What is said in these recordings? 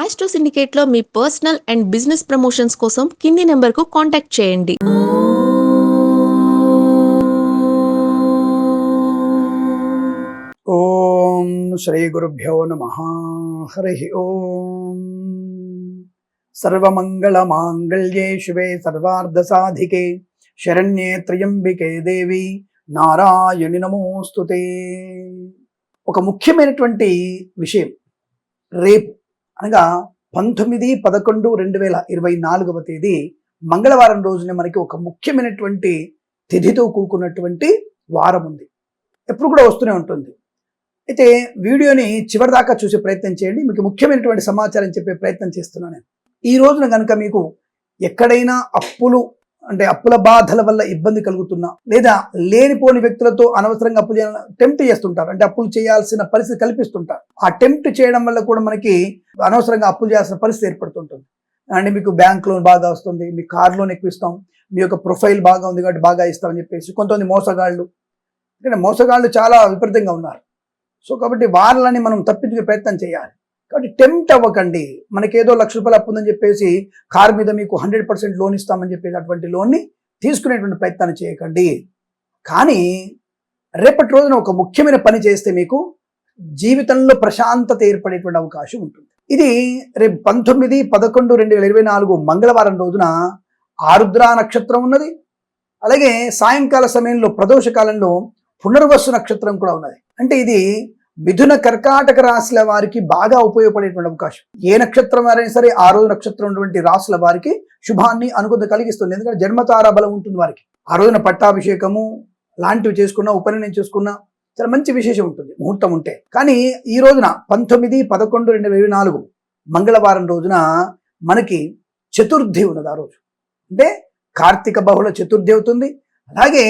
Astro సిండికేట్లో మీ personal and business promotions కోసం కింది నెంబర్కు కాంటాక్ట్ చేయండి. ఓం శ్రీ గురుభ్యో నమః. హరి ఓం. సర్వమంగళ మాంగళ్యే శివే సర్వార్థ సాధికే శరణ్యే త్ర్యంబికే దేవి నారాయణి నమోస్తుతే. ఒక ముఖ్యమైనటువంటి విషయం, రేపు అనగా 19/11/2024 తేదీ మంగళవారం రోజున మనకి ఒక ముఖ్యమైనటువంటి తిథితో కూడుకున్నటువంటి వారం ఉంది. ఎప్పుడు కూడా వస్తూనే ఉంటుంది. అయితే వీడియోని చివరిదాకా చూసే ప్రయత్నం చేయండి. మీకు ముఖ్యమైనటువంటి సమాచారం చెప్పే ప్రయత్నం చేస్తున్నాను. ఈ రోజున కనుక మీకు ఎక్కడైనా అప్పుల బాధల వల్ల ఇబ్బంది కలుగుతున్నా, లేదా లేనిపోని వ్యక్తులతో అనవసరంగా అప్పులు టెంప్ట్ చేస్తుంటారు, అంటే అప్పులు చేయాల్సిన పరిస్థితి కల్పిస్తుంటారు. ఆ టెంప్ట్ చేయడం వల్ల కూడా మనకి అనవసరంగా అప్పులు చేయాల్సిన పరిస్థితి ఏర్పడుతుంటుంది. అంటే మీకు బ్యాంక్ లోన్ బాగా వస్తుంది, మీ కార్ లోన్ ఎక్కువ ఇస్తాం, మీ యొక్క ప్రొఫైల్ బాగా ఉంది కాబట్టి బాగా ఇస్తామని చెప్పేసి కొంతమంది మోసగాళ్ళు చాలా విపరీతంగా ఉన్నారు. సో కాబట్టి వాళ్ళని మనం తప్పించుకునే ప్రయత్నం చేయాలి. కాబట్టి టెంప్ట్ అవ్వకండి. మనకేదో ₹1,00,000 అప్పు ఉందని చెప్పేసి కార్ మీద మీకు 100% లోన్ ఇస్తామని చెప్పేసి అటువంటి లోన్ని తీసుకునేటువంటి ప్రయత్నాన్ని చేయకండి. కానీ రేపటి రోజున ఒక ముఖ్యమైన పని చేస్తే మీకు జీవితంలో ప్రశాంతత ఏర్పడేటువంటి అవకాశం ఉంటుంది. ఇది రేపు 19/11/2024 మంగళవారం రోజున ఆరుద్ర నక్షత్రం ఉన్నది. అలాగే సాయంకాల సమయంలో ప్రదోష కాలంలో పునర్వసు నక్షత్రం కూడా ఉన్నది. అంటే ఇది మిథున కర్కాటక రాశుల వారికి బాగా ఉపయోగపడేటువంటి అవకాశం. ఏ నక్షత్రం అయినా సరే ఆ రోజు నక్షత్రం ఉన్నటువంటి రాశుల వారికి శుభాన్ని అనుకూలత కలిగిస్తుంది. ఎందుకంటే జన్మతార బలం ఉంటుంది వారికి. ఆ రోజున పట్టాభిషేకము లాంటివి చేసుకున్నా, ఉపనయనం చేసుకున్నా చాలా మంచి విశేషం ఉంటుంది ముహూర్తం ఉంటే. కానీ ఈ రోజున 19/11/2024 మంగళవారం రోజున మనకి చతుర్థి ఉన్నది. ఆ రోజు అంటే కార్తీక బహుళ చతుర్థి అవుతుంది. అలాగే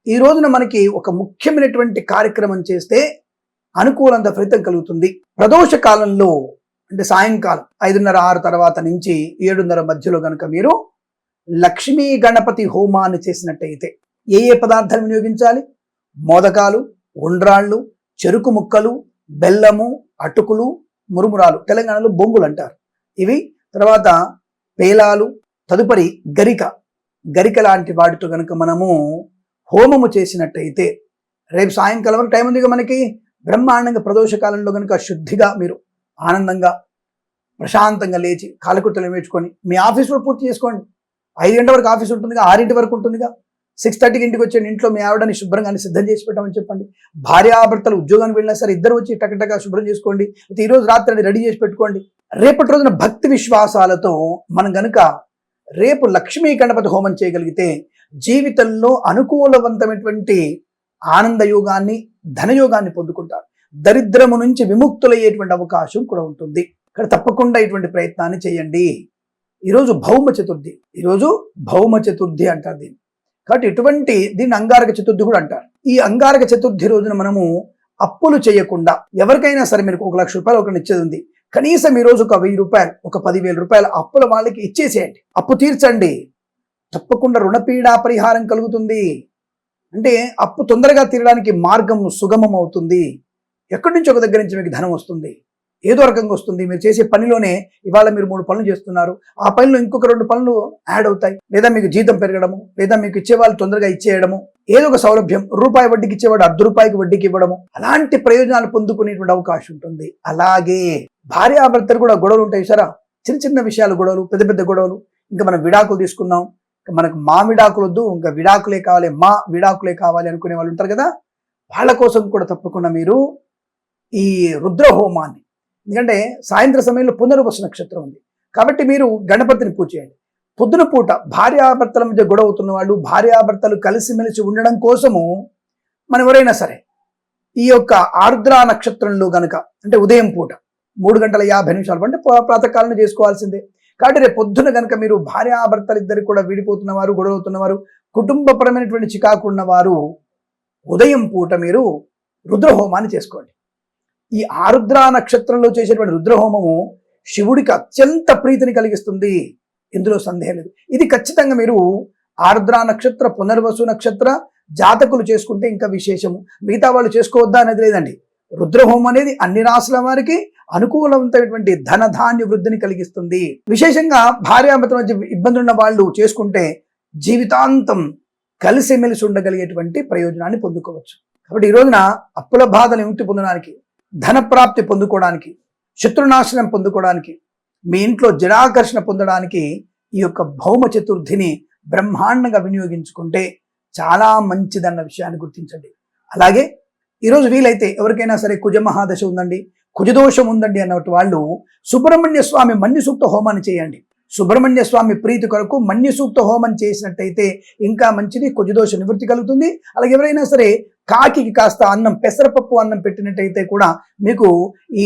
ఈ రోజున మనకి ఒక ముఖ్యమైనటువంటి కార్యక్రమం చేస్తే అనుకూలంత ఫలితం కలుగుతుంది. ప్రదోష కాలంలో అంటే సాయంకాలం 5:30-6 తర్వాత నుంచి 7:30 మధ్యలో కనుక మీరు లక్ష్మీ గణపతి హోమాన్ని చేసినట్టయితే ఏ పదార్థాలు వినియోగించాలి? మోదకాలు, ఉండ్రాళ్ళు, చెరుకు ముక్కలు, బెల్లము, అటుకులు, మురుమురాలు, తెలంగాణలో బొంగులు అంటారు ఇవి, తర్వాత పేలాలు, తదుపరి గరిక లాంటి వాటితో కనుక మనము హోమము చేసినట్టయితే రేపు సాయంకాలం వరకు టైం ఉంది మనకి. బ్రహ్మాండంగా ప్రదోష కాలంలో కనుక శుద్ధిగా మీరు ఆనందంగా ప్రశాంతంగా లేచి కాలకృత్యాలు వేర్చుకొని మీ ఆఫీస్ కూడా పూర్తి చేసుకోండి. 5 గంటల వరకు ఆఫీస్ ఉంటుందిగా, 6 వరకు ఉంటుందిగా. 6:30కి ఇంటికి వచ్చే ఇంట్లో మీ ఆవిడని శుభ్రంగా సిద్ధం చేసి పెట్టమని చెప్పండి. భార్యాభర్తలు ఉద్యోగానికి వెళ్ళినా సరే ఇద్దరు వచ్చి టకటగా శుభ్రం చేసుకోండి. అయితే ఈ రోజు రాత్రి రెడీ చేసి పెట్టుకోండి. రేపటి రోజున భక్తి విశ్వాసాలతో మనం కనుక రేపు లక్ష్మీ గణపతి హోమం చేయగలిగితే జీవితంలో అనుకూలవంతమైనటువంటి ఆనందయోగాన్ని, ధనయోగాన్ని పొందుకుంటారు. దరిద్రము నుంచి విముక్తులయ్యేటువంటి అవకాశం కూడా ఉంటుంది. ఇక్కడ తప్పకుండా ఇటువంటి ప్రయత్నాన్ని చేయండి. ఈరోజు భౌమ చతుర్థి అంటారు దీన్ని. కాబట్టి దీన్ని అంగారక చతుర్థి కూడా అంటారు. ఈ అంగారక చతుర్థి రోజున మనము అప్పులు చేయకుండా, ఎవరికైనా సరే మీరు ₹1,00,000 ఒకరిని ఇచ్చేది ఉంది, కనీసం ఈ రోజు ఒక ₹1,000, ఒక ₹10,000 అప్పుల వాళ్ళకి ఇచ్చేసేయండి. అప్పు తీర్చండి. తప్పకుండా రుణపీడా పరిహారం కలుగుతుంది. అంటే అప్పు తొందరగా తీరడానికి మార్గం సుగమం అవుతుంది. ఎక్కడి నుంచి ఒక దగ్గర నుంచి మీకు ధనం వస్తుంది, ఏదో రకంగా వస్తుంది. మీరు చేసే పనిలోనే ఇవాళ మీరు 3 పనులు చేస్తున్నారు, ఆ పనిలో ఇంకొక 2 పనులు యాడ్ అవుతాయి. లేదా మీకు జీతం పెరగడము, లేదా మీకు ఇచ్చేవాళ్ళు తొందరగా ఇచ్చేయడము, ఏదో ఒక సౌలభ్యం, ₹1 వడ్డీకి ఇచ్చేవాడు ₹10 వడ్డీకి ఇవ్వడము, అలాంటి ప్రయోజనాలు పొందుకునేటువంటి అవకాశం ఉంటుంది. అలాగే భార్యాభర్తలు కూడా గొడవలు ఉంటాయి సరే, చిన్న విషయాలు గొడవలు, పెద్ద గొడవలు. ఇంకా మనం విడాకులు తీసుకుందాం, మనకు మా విడాకులు వద్దు, ఇంకా విడాకులే కావాలి, మా విడాకులే కావాలి అనుకునే వాళ్ళు ఉంటారు కదా. వాళ్ళ కోసం కూడా తప్పకుండా మీరు ఈ రుద్ర హోమాన్ని, ఎందుకంటే సాయంత్రం సమయంలో పునర్వసు నక్షత్రం ఉంది కాబట్టి మీరు గణపతిని పూజ చేయండి. పొద్దున పూట భార్యాభర్తల మధ్య గొడవ అవుతున్న వాళ్ళు, భార్యాభర్తలు కలిసిమెలిసి ఉండడం కోసము మనం ఎవరైనా సరే ఈ యొక్క ఆర్ద్ర నక్షత్రంలో గనక, అంటే ఉదయం పూట 3:50 అంటే ప్రాతకాలను చేసుకోవాల్సిందే. కాబట్టి రేపు పొద్దున కనుక మీరు భార్యాభర్తలు ఇద్దరు కూడా విడిపోతున్నవారు, గొడవవుతున్నవారు, కుటుంబపరమైనటువంటి చికాకు ఉన్నవారు ఉదయం పూట మీరు రుద్రహోమాన్ని చేసుకోండి. ఈ ఆరుద్ర నక్షత్రంలో చేసేటువంటి రుద్రహోమము శివుడికి అత్యంత ప్రీతిని కలిగిస్తుంది, ఇందులో సందేహం లేదు. ఇది ఖచ్చితంగా మీరు ఆరుద్ర నక్షత్ర, పునర్వసు నక్షత్ర జాతకులు చేసుకుంటే ఇంకా విశేషము. మిగతా వాళ్ళు చేసుకోవద్దా అనేది లేదండి. రుద్రహోమం అనేది అన్ని రాసుల వారికి అనుకూలవంతమైనటువంటి ధనధాన్య వృద్ధిని కలిగిస్తుంది. విశేషంగా భార్యాభర్తల మధ్య ఇబ్బంది ఉన్న వాళ్ళు చేసుకుంటే జీవితాంతం కలిసిమెలిసి ఉండగలిగేటువంటి ప్రయోజనాన్ని పొందుకోవచ్చు. కాబట్టి ఈ రోజున అప్పుల బాధలు విముక్తి పొందడానికి, ధన ప్రాప్తి పొందుకోవడానికి, శత్రునాశనం పొందుకోవడానికి, మీ ఇంట్లో జనాకర్షణ పొందడానికి ఈ యొక్క భౌమ చతుర్థిని బ్రహ్మాండంగా వినియోగించుకుంటే చాలా మంచిదన్న విషయాన్ని గుర్తించండి. అలాగే ఈరోజు వీలైతే ఎవరికైనా సరే కుజ మహాదశ ఉందండి, కుజదోషం ఉందండి అన్నట్టు వాళ్ళు సుబ్రహ్మణ్య స్వామి మన్య సూక్త హోమాన్ని చేయండి. సుబ్రహ్మణ్య స్వామి ప్రీతి కొరకు మన్య సూక్త హోమం చేసినట్టయితే ఇంకా మంచిది, కుజదోష నివృత్తి కలుగుతుంది. అలాగే ఎవరైనా సరే కాకి కాస్త అన్నం, పెసరపప్పు అన్నం పెట్టినట్టయితే కూడా మీకు ఈ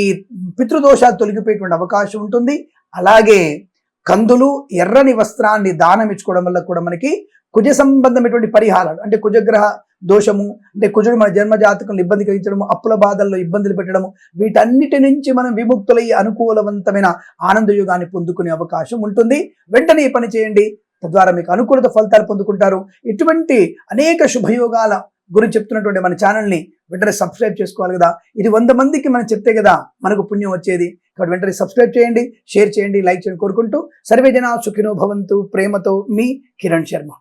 పితృదోషాలు తొలగిపోయేటువంటి అవకాశం ఉంటుంది. అలాగే కందులు, ఎర్రని వస్త్రాన్ని దానం ఇచ్చుకోవడం వల్ల కూడా మనకి కుజ సంబంధమైనటువంటి పరిహారాలు, అంటే కుజగ్రహ దోషము, అంటే కుజుడు మన జన్మ జాతకంలో ఇబ్బంది కలిగించడము, అప్పుల బాధల్లో ఇబ్బందులు పెట్టడము, వీటన్నిటి నుంచి మనం విముక్తులయ్యి అనుకూలవంతమైన ఆనందయుగాన్ని పొందుకునే అవకాశం ఉంటుంది. వెంటనే ఈ పని చేయండి, తద్వారా మీకు అనుకూలత ఫలితాలు పొందుకుంటారు. ఇటువంటి అనేక శుభయోగాల గురించి చెప్తున్నటువంటి మన ఛానల్ని వెంటనే సబ్స్క్రైబ్ చేసుకోవాలి కదా. ఇది 100 మందికి మనం చెప్తే కదా మనకు పుణ్యం వచ్చేది. కాబట్టి వెంటనే సబ్స్క్రైబ్ చేయండి, షేర్ చేయండి, లైక్ చేయండి కోరుకుంటూ సర్వే జనా సుఖినో భవంతు. ప్రేమతో మీ కిరణ్ శర్మ.